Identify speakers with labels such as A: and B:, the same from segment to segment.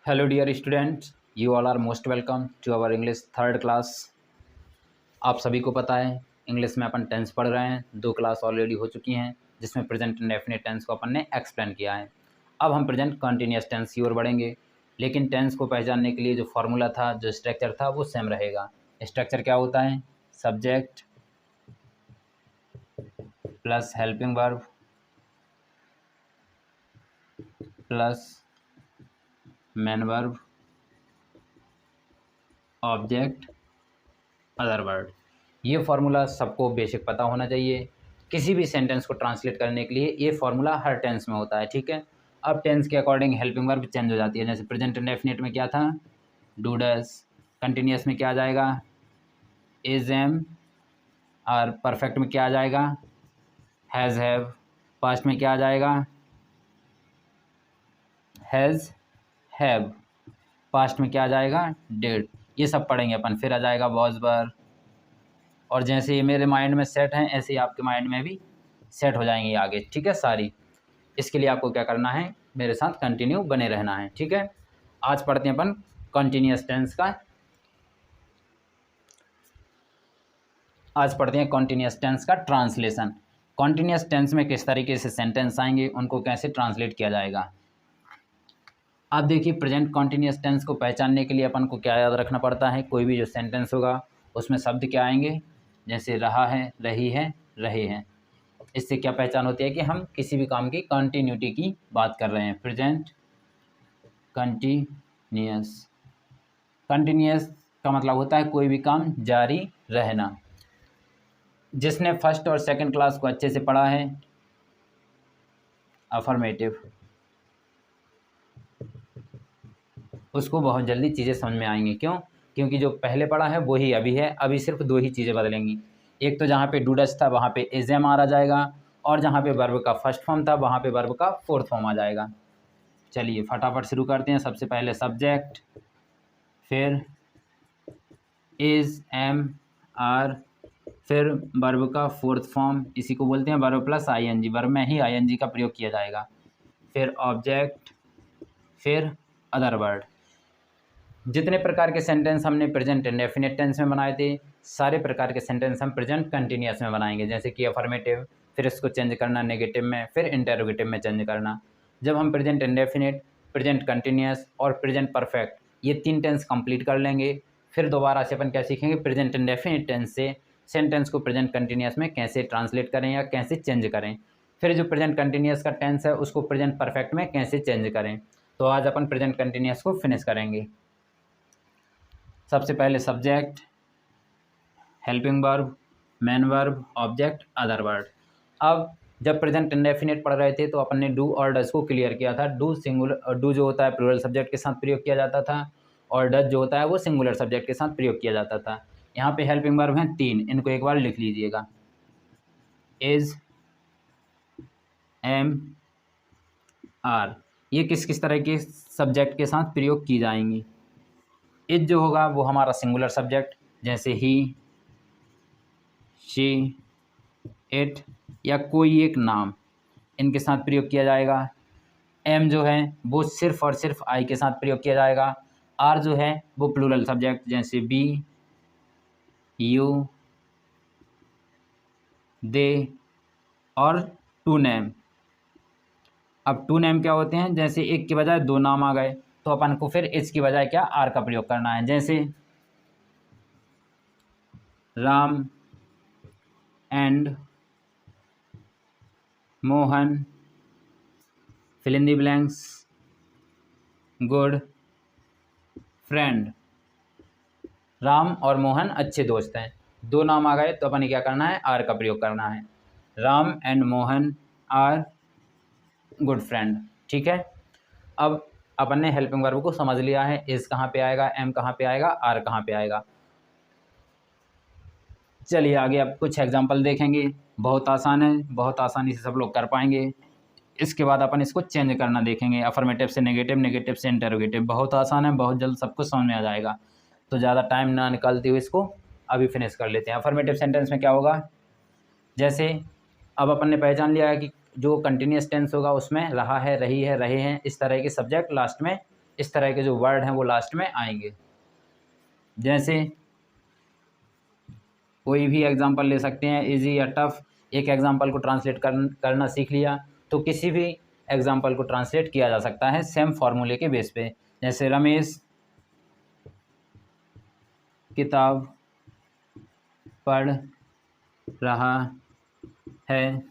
A: Hello dear students, you all are most welcome to our English third class. आप सभी को पता है इंग्लिश में अपन टेंस पढ़ रहे हैं। 2 क्लास ऑलरेडी हो चुकी हैं जिसमें प्रेजेंट इंडेफिनिट टेंस को अपन ने एक्सप्लेन किया है। अब हम प्रेजेंट कंटिन्यूअस टेंस की ओर बढ़ेंगे, लेकिन टेंस को पहचानने के लिए जो फॉर्मूला था, जो स्ट्रक्चर था, वो सेम रहेगा। स्ट्रक्चर क्या होता है? Subject plus helping verb plus main verb object other word. ये फार्मूला सबको बेसिक पता होना चाहिए। किसी भी सेंटेंस को ट्रांसलेट करने के लिए ये फार्मूला हर टेंस में होता है, ठीक है। अब टेंस के अकॉर्डिंग हेल्पिंग वर्ब चेंज हो जाती है। जैसे प्रेजेंट इंडेफिनिट में क्या था? Do does. कंटिन्यूअस में क्या आ जाएगा? Is M. और परफेक्ट में क्या आ जाएगा? Has have. पास्ट में क्या आ जाएगा? Has have. पास्ट में क्या आ जाएगा? डिड। ये सब पढ़ेंगे अपन। फिर आ जाएगा वॉज वर। और जैसे ये मेरे माइंड में सेट हैं, ऐसे ही आपके माइंड में भी सेट हो जाएंगी आगे, ठीक है सारी। इसके लिए आपको क्या करना है? मेरे साथ कंटिन्यू बने रहना है, ठीक है। आज पढ़ते हैं अपन कॉन्टिन्यूअस टेंस का। आज पढ़ते हैं कॉन्टिन्यूअस टेंस का ट्रांसलेशन। कॉन्टिन्यूअस टेंस में किस तरीके से सेंटेंस आएंगे, उनको कैसे ट्रांसलेट किया जाएगा। आप देखिए, प्रेजेंट कॉन्टिन्यूअस टेंस को पहचानने के लिए अपन को क्या याद रखना पड़ता है? कोई भी जो सेंटेंस होगा उसमें शब्द क्या आएंगे? जैसे रहा है, रही है, रहे हैं। इससे क्या पहचान होती है कि हम किसी भी काम की कंटिन्यूटी की बात कर रहे हैं। Present continuous. कंटिन्यूअस का मतलब होता है कोई भी काम जारी रहना। जिसने फर्स्ट और सेकंड क्लास को अच्छे से पढ़ा है, अफर्मेटिव, उसको बहुत जल्दी चीज़ें समझ में आएंगी। क्यों? क्योंकि जो पहले पढ़ा है वही अभी है। अभी सिर्फ 2 ही चीज़ें बदलेंगी। एक तो जहाँ पे डू डज था वहाँ पे इज एम आ जाएगा, और जहाँ पे वर्ब का फर्स्ट फॉर्म था वहाँ पे वर्ब का फोर्थ फॉर्म आ जाएगा। चलिए फटाफट शुरू करते हैं। सबसे पहले सब्जेक्ट, फिर इज एम आर, फिर वर्ब का फोर्थ फॉर्म, इसी को बोलते हैं वर्ब प्लस आईएनजी। वर्ब में ही आईएनजी का प्रयोग किया जाएगा। फिर ऑब्जेक्ट, फिर अदर वर्ड। जितने प्रकार के सेंटेंस हमने प्रेजेंट इंडेफिनिट टेंस में बनाए थे, सारे प्रकार के सेंटेंस हम प्रेजेंट कंटिन्यूअस में बनाएंगे। जैसे कि अफर्मेटिव, फिर इसको चेंज करना नेगेटिव में, फिर इंटेरोगेटिव में चेंज करना। जब हम प्रेजेंट इंडेफिनिट, प्रेजेंट कंटिन्यूअस और प्रेजेंट परफेक्ट ये 3 टेंस कंप्लीट कर लेंगे, फिर दोबारा से अपन क्या सीखेंगे? प्रेजेंट इंडेफिनिट टेंस से सेंटेंस को प्रेजेंट कंटिन्यूअस में कैसे ट्रांसलेट करें या कैसे चेंज करें। फिर जो प्रेजेंट कंटिन्यूअस का टेंस है उसको प्रेजेंट परफेक्ट में कैसे चेंज करें। तो आज अपन प्रेजेंट कंटिन्यूअस को फिनिश करेंगे। सबसे पहले subject, helping verb, main verb, object, other word. अब जब प्रेजेंट इंडेफिनिट पढ़ रहे थे तो अपन ने डू और डज को क्लियर किया था। डू सिंगुलर, डू जो होता है प्लूरल सब्जेक्ट के साथ प्रयोग किया जाता था, और डज जो होता है वो सिंगुलर सब्जेक्ट के साथ प्रयोग किया जाता था। यहाँ पे हेल्पिंग वर्ब हैं 3, इनको एक बार लिख लीजिएगा। Is, am, are. ये किस किस तरह के सब्जेक्ट के साथ प्रयोग की जाएंगी? इज जो होगा वो हमारा सिंगुलर सब्जेक्ट, जैसे ही, शी, इट या कोई एक नाम, इनके साथ प्रयोग किया जाएगा। एम जो है वो सिर्फ और सिर्फ आई के साथ प्रयोग किया जाएगा। आर जो है वो प्लूरल सब्जेक्ट, जैसे बी, यू, दे और टू नेम। अब टू नेम क्या होते हैं? जैसे एक की बजाय 2 नाम आ गए तो अपन को फिर इस की बजाय क्या? आर का प्रयोग करना है। जैसे Ram and Mohan, fill in the blanks, good friend. Ram और मोहन अच्छे दोस्त हैं। 2 नाम आ गए तो अपन ने क्या करना है? आर का प्रयोग करना है। Ram and Mohan are good friend, ठीक है। अब अपन ने हेल्पिंग वर्ब को समझ लिया है। इज कहाँ पे आएगा, एम कहाँ पे आएगा, आर कहाँ पे आएगा। चलिए आगे अब कुछ एग्जाम्पल देखेंगे। बहुत आसान है, बहुत आसानी से सब लोग कर पाएंगे। इसके बाद अपन इसको चेंज करना देखेंगे, अफर्मेटिव से नेगेटिव, नेगेटिव से इंटेरोगेटिव। बहुत आसान है, बहुत जल्द सब कुछ समझ में आ जाएगा। तो ज़्यादा टाइम ना निकालते हुए इसको अभी फिनिश कर लेते हैं। अफर्मेटिव सेंटेंस में क्या होगा? जैसे अब अपन ने पहचान लिया है कि जो कंटिन्यूअस टेंस होगा उसमें रहा है, रही है, रहे हैं, इस तरह के सब्जेक्ट लास्ट में इस तरह के जो वर्ड हैं वो लास्ट में आएंगे। जैसे कोई भी एग्जांपल ले सकते हैं, इजी या टफ। एक एग्जांपल को ट्रांसलेट करना सीख लिया तो किसी भी एग्जांपल को ट्रांसलेट किया जा सकता है सेम फार्मूले के बेस पे। जैसे रमेश किताब पढ़ रहा है,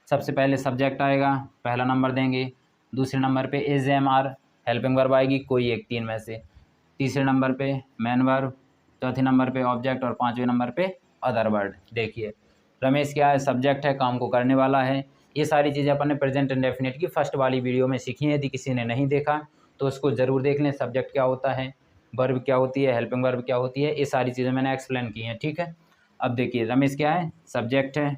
A: सबसे पहले सब्जेक्ट आएगा, पहला नंबर देंगे। दूसरे नंबर पे is am are helping verb आएगी, कोई एक तीन में से। तीसरे नंबर पे मैन वर्ब, चौथे नंबर पे ऑब्जेक्ट और पांचवें नंबर पे अदर वर्ड। देखिए रमेश क्या है, सब्जेक्ट है, काम को करने वाला है। ये सारी चीज़ें अपन ने प्रेजेंट इंडेफिनिट की फर्स्ट वाली वीडियो में सीखी हैं। यदि किसी ने नहीं देखा तो उसको ज़रूर देख लें। सब्जेक्ट क्या होता है, वर्ब क्या होती है, हेल्पिंग वर्ब क्या होती है, ये सारी चीज़ें मैंने एक्सप्लेन की हैं। ठीक है, अब देखिए रमेश क्या है, सब्जेक्ट है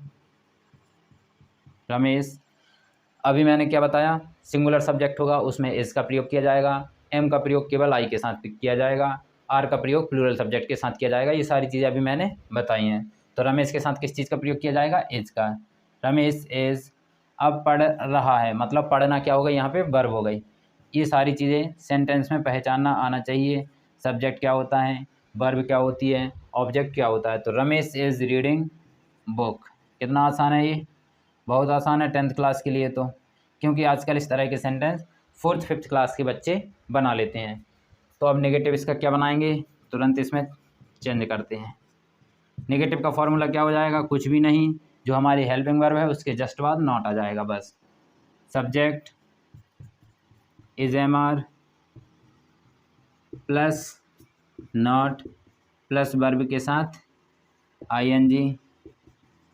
A: रमेश। अभी मैंने क्या बताया, सिंगुलर सब्जेक्ट होगा उसमें इज का प्रयोग किया जाएगा, एम का प्रयोग केवल आई के साथ किया जाएगा, आर का प्रयोग प्लूरल सब्जेक्ट के साथ किया जाएगा। ये सारी चीज़ें अभी मैंने बताई हैं। तो रमेश के साथ किस चीज़ का प्रयोग किया जाएगा, इज का। रमेश इज अब पढ़ रहा है, मतलब पढ़ना क्या होगा, यहाँ पे वर्ब हो गई। ये सारी चीज़ें सेंटेंस में पहचानना आना चाहिए। सब्जेक्ट क्या होता है, वर्ब क्या होती है, ऑब्जेक्ट क्या होता है। तो रमेश इज़ रीडिंग बुक, कितना आसान है ये, बहुत आसान है 10th क्लास के लिए तो, क्योंकि आजकल इस तरह के सेंटेंस 4th 5th क्लास के बच्चे बना लेते हैं। तो अब नेगेटिव इसका क्या बनाएंगे, तुरंत इसमें चेंज करते हैं। नेगेटिव का फॉर्मूला क्या हो जाएगा, कुछ भी नहीं, जो हमारी हेल्पिंग वर्ब है उसके जस्ट बाद नॉट आ जाएगा बस। Subject is am are plus not plus verb के साथ I N G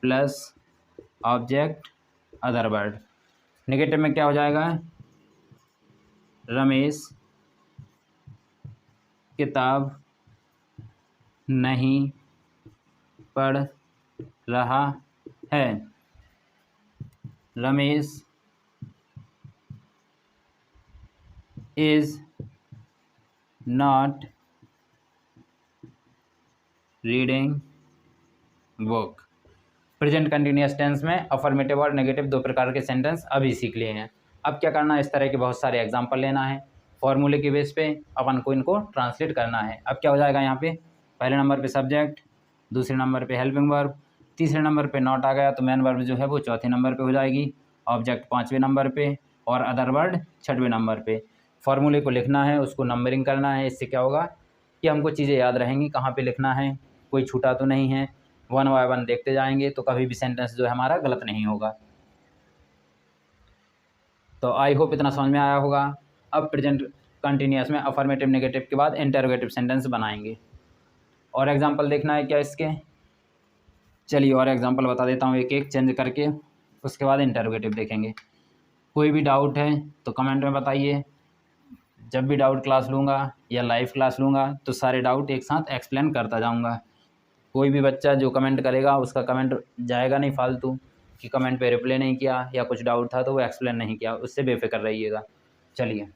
A: plus object other word. Negative में क्या हो जाएगा, रमेश किताब नहीं पढ़ रहा है, Ramesh is not reading book. Present continuous tense में अफर्मेटिव और नेगेटिव दो प्रकार के सेंटेंस अभी सीख लिए हैं। अब क्या करना है, इस तरह के बहुत सारे एग्जाम्पल लेना है, फॉर्मूले के बेस पे अपन को इनको ट्रांसलेट करना है। अब क्या हो जाएगा, यहाँ पे पहले नंबर पे सब्जेक्ट, दूसरे नंबर पे हेल्पिंग वर्ब, तीसरे नंबर पे नॉट आ गया तो मैन वर्ब जो है वो चौथे नंबर पे हो जाएगी, ऑब्जेक्ट पाँचवें नंबर पे और अदर वर्ड छठवें नंबर पे। फॉर्मूले को लिखना है, उसको नंबरिंग करना है। इससे क्या होगा कि हमको चीज़ें याद रहेंगी, कहाँ पे लिखना है, कोई छूटा तो नहीं है। 1 बाय 1 देखते जाएंगे तो कभी भी सेंटेंस जो है हमारा गलत नहीं होगा। तो आई होप इतना समझ में आया होगा। अब प्रेजेंट कंटिन्यूअस में अफर्मेटिव नेगेटिव के बाद इंटरोगेटिव सेंटेंस बनाएंगे। और एग्जांपल देखना है क्या इसके, चलिए और एग्जांपल बता देता हूँ एक एक चेंज करके, उसके बाद इंटरोगेटिव देखेंगे। कोई भी डाउट है तो कमेंट में बताइए। जब भी डाउट क्लास लूँगा या लाइव क्लास लूँगा तो सारे डाउट एक साथ एक्सप्लेन करता जाऊँगा। कोई भी बच्चा जो कमेंट करेगा उसका कमेंट जाएगा नहीं फालतू कि कमेंट पे रिप्लाई नहीं किया या कुछ डाउट था तो वो एक्सप्लेन नहीं किया, उससे बेफिक्र रहिएगा। चलिए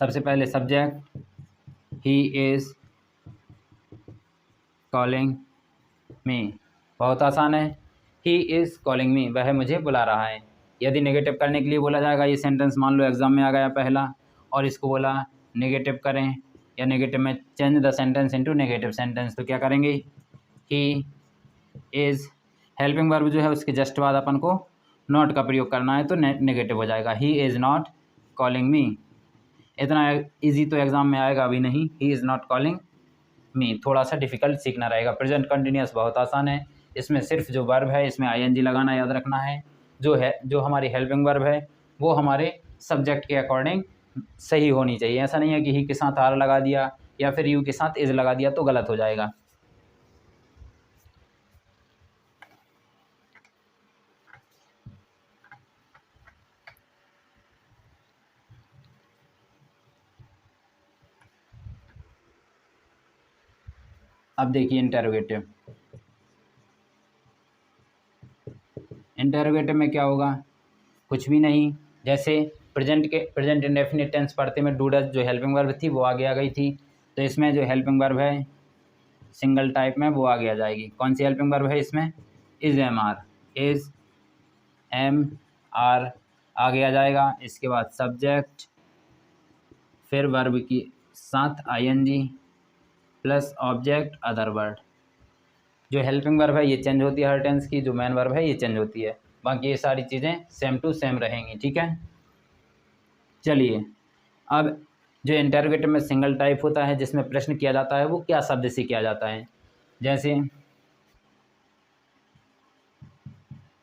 A: सबसे पहले subject, he is calling me, बहुत आसान है। ही इज़ कॉलिंग मी, वह मुझे बुला रहा है। यदि नेगेटिव करने के लिए बोला जाएगा, ये सेंटेंस मान लो एग्ज़ाम में आ गया पहला और इसको बोला नेगेटिव करें या नेगेटिव में change the sentence into negative sentence, तो क्या करेंगे, ही इज़ हेल्पिंग वर्ब जो है उसके जस्ट बाद अपन को नॉट का प्रयोग करना है तो नेगेटिव हो जाएगा, he is not calling me. इतना इजी तो एग्ज़ाम में आएगा अभी नहीं, he is not calling me थोड़ा सा डिफ़िकल्ट सीखना रहेगा। प्रेजेंट कंटिन्यूअस बहुत आसान है, इसमें सिर्फ जो वर्ब है इसमें आईएनजी लगाना याद रखना है। जो हमारी हेल्पिंग वर्ब है वो हमारे सब्जेक्ट के अकॉर्डिंग सही होनी चाहिए। ऐसा नहीं है कि ही के साथ आर लगा दिया या फिर यू के साथ इज लगा दिया तो गलत हो जाएगा। अब देखिए इंटरोगेटिव। इंटरोगेटिव में क्या होगा, कुछ भी नहीं। जैसे प्रेजेंट इंडेफिनिट टेंस पढ़ते में डू डज जो हेल्पिंग वर्ब थी वो आगे आ गई थी, तो इसमें जो हेल्पिंग वर्ब है सिंगल टाइप में वो आगे आ जाएगी। कौन सी हेल्पिंग वर्ब है इसमें? Is am are, is am are आगे आ जाएगा। इसके बाद सब्जेक्ट, फिर वर्ब की साथ I N G plus object other word. जो हेल्पिंग वर्ब है ये चेंज होती है हर टेंस की, जो मेन वर्ब है ये चेंज होती है, बाकी ये सारी चीज़ें सेम टू सेम रहेंगी। ठीक है, चलिए अब जो इंटरोगेटिव में सिंगल टाइप होता है जिसमें प्रश्न किया जाता है वो क्या शब्द से किया जाता है? जैसे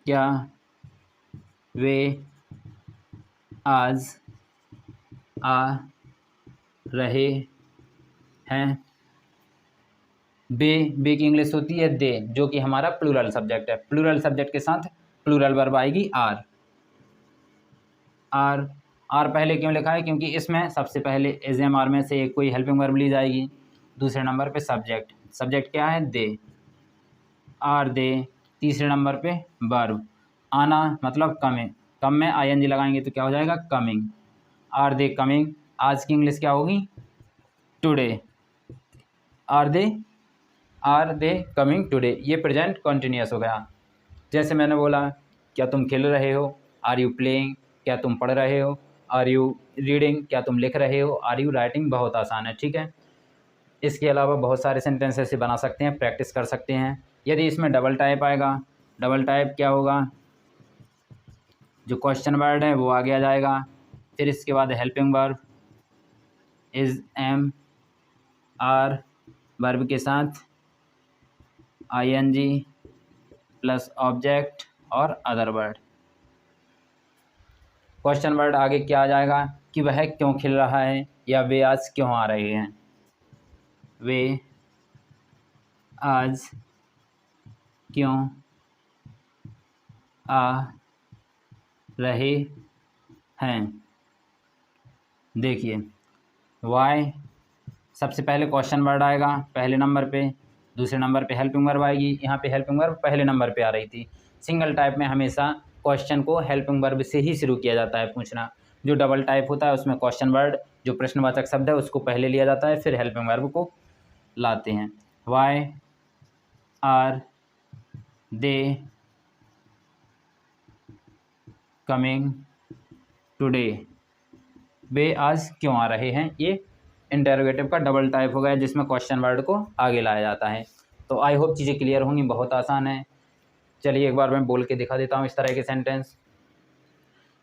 A: क्या वे आज आ रहे हैं। बे की इंग्लिश होती है दे, जो कि हमारा प्लूरल सब्जेक्ट है। प्लूरल सब्जेक्ट के साथ प्लूरल वर्ब आएगी आर। आर पहले क्यों लिखा है? क्योंकि इसमें सबसे पहले एज एम आर में से एक कोई हेल्पिंग वर्ब ली जाएगी। दूसरे नंबर पे सब्जेक्ट क्या है? दे, आर दे। तीसरे नंबर पे वर्ब आना मतलब कमिंग, कम में आईएनजी लगाएंगे तो क्या हो जाएगा? कमिंग। आर दे कमिंग, आज की इंग्लिश क्या होगी? Today. Are they coming today, ये प्रेजेंट कॉन्टिन्यूस हो गया। जैसे मैंने बोला क्या तुम खेल रहे हो, आर यू प्लेइंग, क्या तुम पढ़ रहे हो, आर यू रीडिंग, क्या तुम लिख रहे हो, आर यू राइटिंग। बहुत आसान है। ठीक है, इसके अलावा बहुत सारे सेंटेंस ऐसे बना सकते हैं, प्रैक्टिस कर सकते हैं। यदि इसमें डबल टाइप आएगा, डबल टाइप क्या होगा? जो क्वेश्चन वर्ड है वो आगे आ जाएगा, फिर इसके बाद helping verb is am are, verb के साथ आईएनजी प्लस ऑब्जेक्ट और अदर वर्ड। क्वेश्चन वर्ड आगे क्या आ जाएगा कि वह क्यों खेल रहा है या वे आज क्यों आ रहे हैं। वे आज क्यों आ रहे हैं। देखिए वाई सबसे पहले क्वेश्चन वर्ड आएगा पहले नंबर पे, दूसरे नंबर पे हेल्पिंग वर्ब आएगी। यहाँ पे हेल्पिंग वर्ब पहले नंबर पे आ रही थी। सिंगल टाइप में हमेशा क्वेश्चन को हेल्पिंग वर्ब से ही शुरू किया जाता है पूछना। जो डबल टाइप होता है उसमें क्वेश्चन वर्ड जो प्रश्नवाचक शब्द है उसको पहले लिया जाता है, फिर हेल्पिंग वर्ब को लाते हैं। Why are they coming today, वे आज क्यों आ रहे हैं। ये इंटरोगेटिव का डबल टाइप हो गया जिसमें क्वेश्चन वर्ड को आगे लाया जाता है। तो आई होप चीज़ें क्लियर होंगी, बहुत आसान है। चलिए एक बार मैं बोल के दिखा देता हूँ इस तरह के सेंटेंस।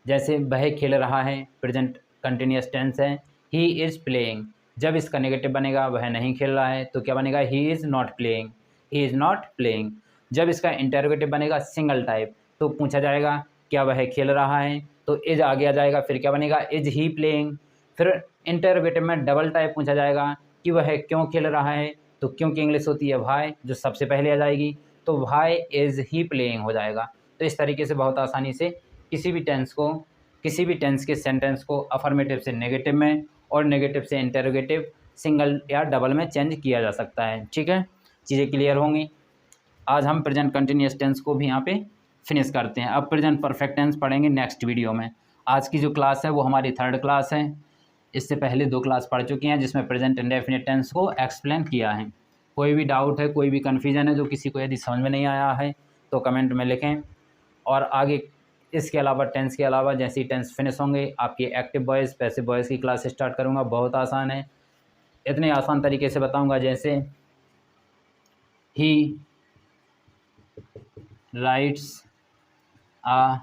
A: जैसे वह खेल रहा है, प्रेजेंट कंटिन्यूअस टेंस है। ही इज़ प्लेइंग, जब इसका नेगेटिव बनेगा वह नहीं खेल रहा है तो क्या बनेगा? He is not playing, he is not playing. जब इसका इंटरोगेटिव बनेगा सिंगल टाइप तो पूछा जाएगा क्या वह खेल रहा है, तो इज आगे आ जाएगा, फिर क्या बनेगा? Is he playing. फिर इंटरोगेटिव में डबल टाइप पूछा जाएगा कि वह क्यों खेल रहा है, तो क्यों की इंग्लिश होती है वाई, जो सबसे पहले आ जाएगी, तो वाई इज़ ही प्लेइंग हो जाएगा। तो इस तरीके से बहुत आसानी से किसी भी टेंस के सेंटेंस को अफर्मेटिव से नेगेटिव में और नेगेटिव से इंटरोगेटिव सिंगल या डबल में चेंज किया जा सकता है। ठीक है, चीज़ें क्लियर होंगी। आज हम प्रेजेंट कंटिन्यूअस टेंस को भी यहाँ पे फिनिश करते हैं। अब प्रेजेंट परफेक्ट टेंस पढ़ेंगे नेक्स्ट वीडियो में। आज की जो क्लास है वो हमारी 3rd क्लास है। इससे पहले 2 क्लास पढ़ चुकी हैं जिसमें प्रेजेंट इंडेफिनिट टेंस को एक्सप्लेन किया है। कोई भी डाउट है, कोई भी कन्फ्यूजन है, जो किसी को यदि समझ में नहीं आया है तो कमेंट में लिखें। और आगे इसके अलावा टेंस के अलावा जैसे ही टेंस फिनिश होंगे आपकी एक्टिव वॉइस पैसिव वॉइस की क्लास स्टार्ट करूँगा। बहुत आसान है, इतने आसान तरीके से बताऊँगा जैसे ही राइट्स आ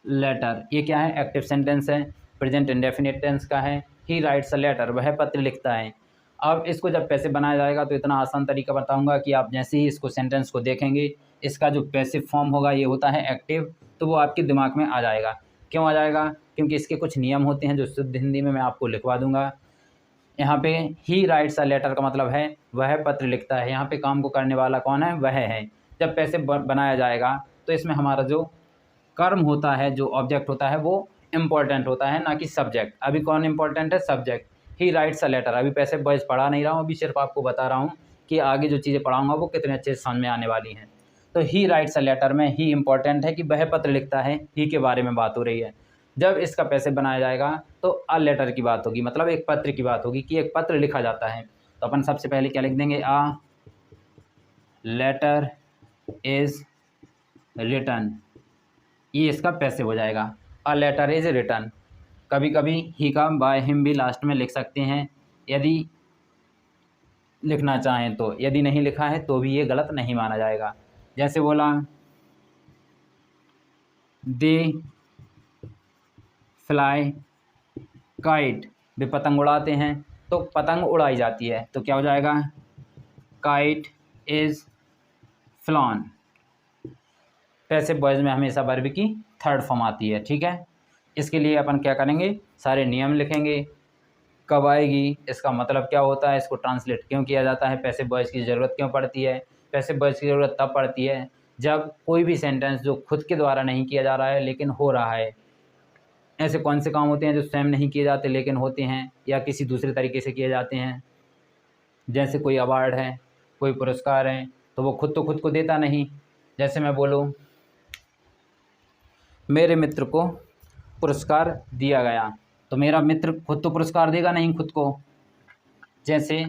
A: लेटर, ये क्या है? एक्टिव सेंटेंस है, प्रेजेंट इंडेफिनिट टेंस का है। ही राइट्स अ लेटर, वह पत्र लिखता है। अब इसको जब पैसिव बनाया जाएगा तो इतना आसान तरीका बताऊंगा कि आप जैसे ही इसको सेंटेंस को देखेंगे इसका जो पैसिव फॉर्म होगा ये होता है एक्टिव, तो वो आपके दिमाग में आ जाएगा। क्यों आ जाएगा? क्योंकि इसके कुछ नियम होते हैं जो शुद्ध हिंदी में मैं आपको लिखवा दूंगा। यहाँ पे ही राइट्स अ लेटर का मतलब है वह पत्र लिखता है। यहाँ पे काम को करने वाला कौन है? वह है। जब पैसिव बनाया जाएगा तो इसमें हमारा जो कर्म होता है, जो ऑब्जेक्ट होता है वो इम्पोर्टेंट होता है, ना कि सब्जेक्ट। अभी कौन इम्पोर्टेंट है? Subject. He writes a letter, अभी पैसिव वॉइस पढ़ा नहीं रहा हूँ, अभी सिर्फ आपको बता रहा हूँ कि आगे जो चीज़ें पढ़ाऊँगा वो कितने अच्छे से समझ में आने वाली हैं। तो ही राइट्स अ लेटर में ही इम्पोर्टेंट है कि वह पत्र लिखता है, ही के बारे में बात हो रही है। जब इसका पैसे बनाया जाएगा तो अ लेटर की बात होगी, मतलब एक पत्र की बात होगी कि एक पत्र लिखा जाता है। तो अपन सबसे पहले क्या लिख देंगे, अ लेटर इज़ रिटन, ये इसका पैसिव हो जाएगा। A letter is written. कभी कभी ही का बाय हिम भी लास्ट में लिख सकते हैं यदि लिखना चाहें तो, यदि नहीं लिखा है तो भी ये गलत नहीं माना जाएगा। जैसे बोला दे फ्लाई काइट, वे पतंग उड़ाते हैं, तो पतंग उड़ाई जाती है, तो क्या हो जाएगा, kite is flown. Passive voice में हमेशा वर्ब की थर्ड फॉर्म आती है, ठीक है। इसके लिए अपन क्या करेंगे, सारे नियम लिखेंगे, कब आएगी, इसका मतलब क्या होता है, इसको ट्रांसलेट क्यों किया जाता है, पैसिव वॉइस की ज़रूरत क्यों पड़ती है। पैसिव वॉइस की ज़रूरत तब पड़ती है जब कोई भी सेंटेंस जो खुद के द्वारा नहीं किया जा रहा है लेकिन हो रहा है। ऐसे कौन से काम होते हैं जो स्वयं नहीं किए जाते लेकिन होते हैं, या किसी दूसरे तरीके से किए जाते हैं। जैसे कोई अवार्ड है, कोई पुरस्कार है, तो वो खुद तो खुद को देता नहीं। जैसे मैं बोलूँ मेरे मित्र को पुरस्कार दिया गया, तो मेरा मित्र खुद तो पुरस्कार देगा नहीं खुद को। जैसे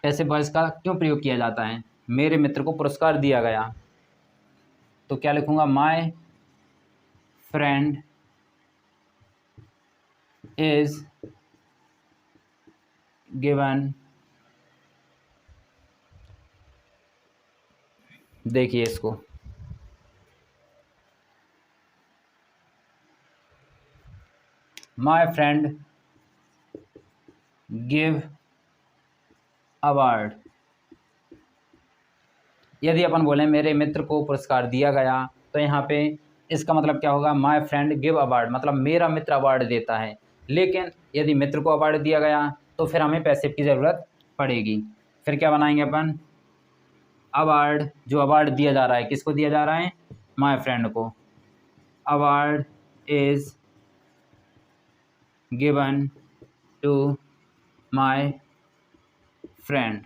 A: पैसिव वॉइस का क्यों प्रयोग किया जाता है, मेरे मित्र को पुरस्कार दिया गया, तो क्या लिखूँगा, माय फ्रेंड इज़ गिवन, देखिए इसको, माय फ्रेंड गिव अवार्ड। यदि अपन बोलें मेरे मित्र को पुरस्कार दिया गया, तो यहाँ पे इसका मतलब क्या होगा, माय फ्रेंड गिव अवार्ड, मतलब मेरा मित्र अवार्ड देता है। लेकिन यदि मित्र को अवार्ड दिया गया तो फिर हमें पैसिव की ज़रूरत पड़ेगी। फिर क्या बनाएंगे अपन, अवार्ड, जो अवार्ड दिया जा रहा है किसको दिया जा रहा है, माय फ्रेंड को। Award is given to my friend.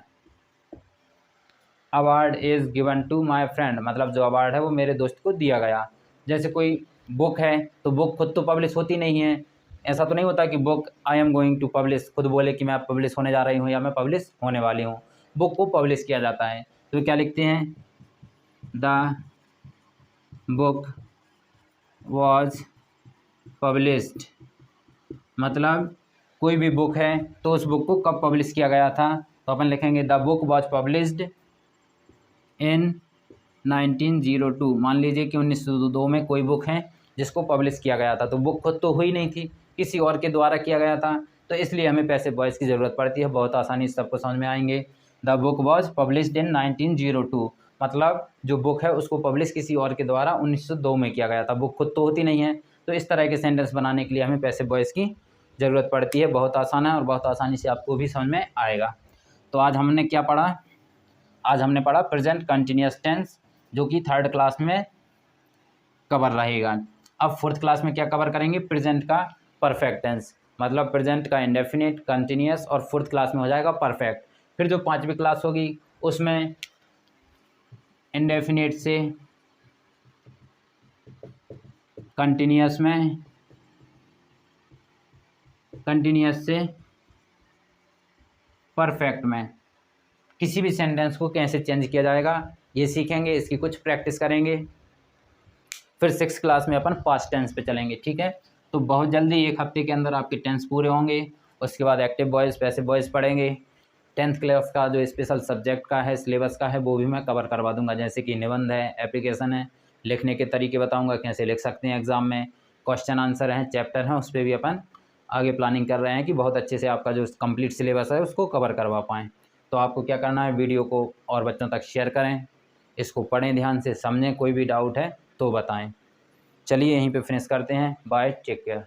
A: Award is given to my friend, मतलब जो अवार्ड है वो मेरे दोस्त को दिया गया। जैसे कोई बुक है, तो बुक खुद तो पब्लिश होती नहीं है। ऐसा तो नहीं होता कि book I am going to publish, खुद बोले कि मैं पब्लिश होने जा रही हूँ या मैं पब्लिश होने वाली हूँ। बुक को पब्लिश किया जाता है, तो क्या लिखते हैं, द बुक वॉज पब्लिश्ड, मतलब कोई भी बुक है तो उस बुक को कब पब्लिश किया गया था, तो अपन लिखेंगे the book was published in 1902। मान लीजिए कि 1902 में कोई बुक है जिसको पब्लिश किया गया था, तो बुक खुद तो हुई नहीं थी, किसी और के द्वारा किया गया था, तो इसलिए हमें पैसिव वॉइस की ज़रूरत पड़ती है। बहुत आसानी से सबको समझ में आएंगे। The book was published in 1902, मतलब जो बुक है उसको पब्लिश किसी और के द्वारा 1902 में किया गया था, बुक खुद तो होती नहीं है। तो इस तरह के सेंटेंस बनाने के लिए हमें पैसिव वॉइस की ज़रूरत पड़ती है। बहुत आसान है और बहुत आसानी से आपको भी समझ में आएगा। तो आज हमने क्या पढ़ा, आज हमने पढ़ा प्रेजेंट कंटिन्यूअस टेंस, जो कि थर्ड क्लास में कवर रहेगा। अब फोर्थ क्लास में क्या कवर करेंगे, प्रेजेंट का परफेक्ट टेंस, मतलब प्रेजेंट का इंडेफिनिट, कंटिन्यूअस, और फोर्थ क्लास में हो जाएगा परफेक्ट। फिर जो पांचवी क्लास होगी उसमें इंडेफिनिट से कंटिन्यूअस में, कंटिन्यूअस से परफेक्ट में किसी भी सेंटेंस को कैसे चेंज किया जाएगा ये सीखेंगे, इसकी कुछ प्रैक्टिस करेंगे। फिर सिक्स क्लास में अपन पास्ट टेंस पे चलेंगे, ठीक है। तो बहुत जल्दी एक हफ्ते के अंदर आपके टेंस पूरे होंगे। उसके बाद एक्टिव वॉइस, पैसिव वॉइस पढ़ेंगे। 10th क्लास का जो स्पेशल सब्जेक्ट का है, सिलेबस का है, वो भी मैं कवर करवा दूंगा, जैसे कि निबंध है, एप्लीकेशन है, लिखने के तरीके बताऊँगा, कैसे लिख सकते हैं एग्ज़ाम में, क्वेश्चन आंसर हैं, चैप्टर हैं, उस पर भी अपन आगे प्लानिंग कर रहे हैं कि बहुत अच्छे से आपका जो कंप्लीट सिलेबस है उसको कवर करवा पाएँ। तो आपको क्या करना है, वीडियो को और बच्चों तक शेयर करें, इसको पढ़ें, ध्यान से समझें, कोई भी डाउट है तो बताएं। चलिए यहीं पे फिनिश करते हैं। Bye, take care.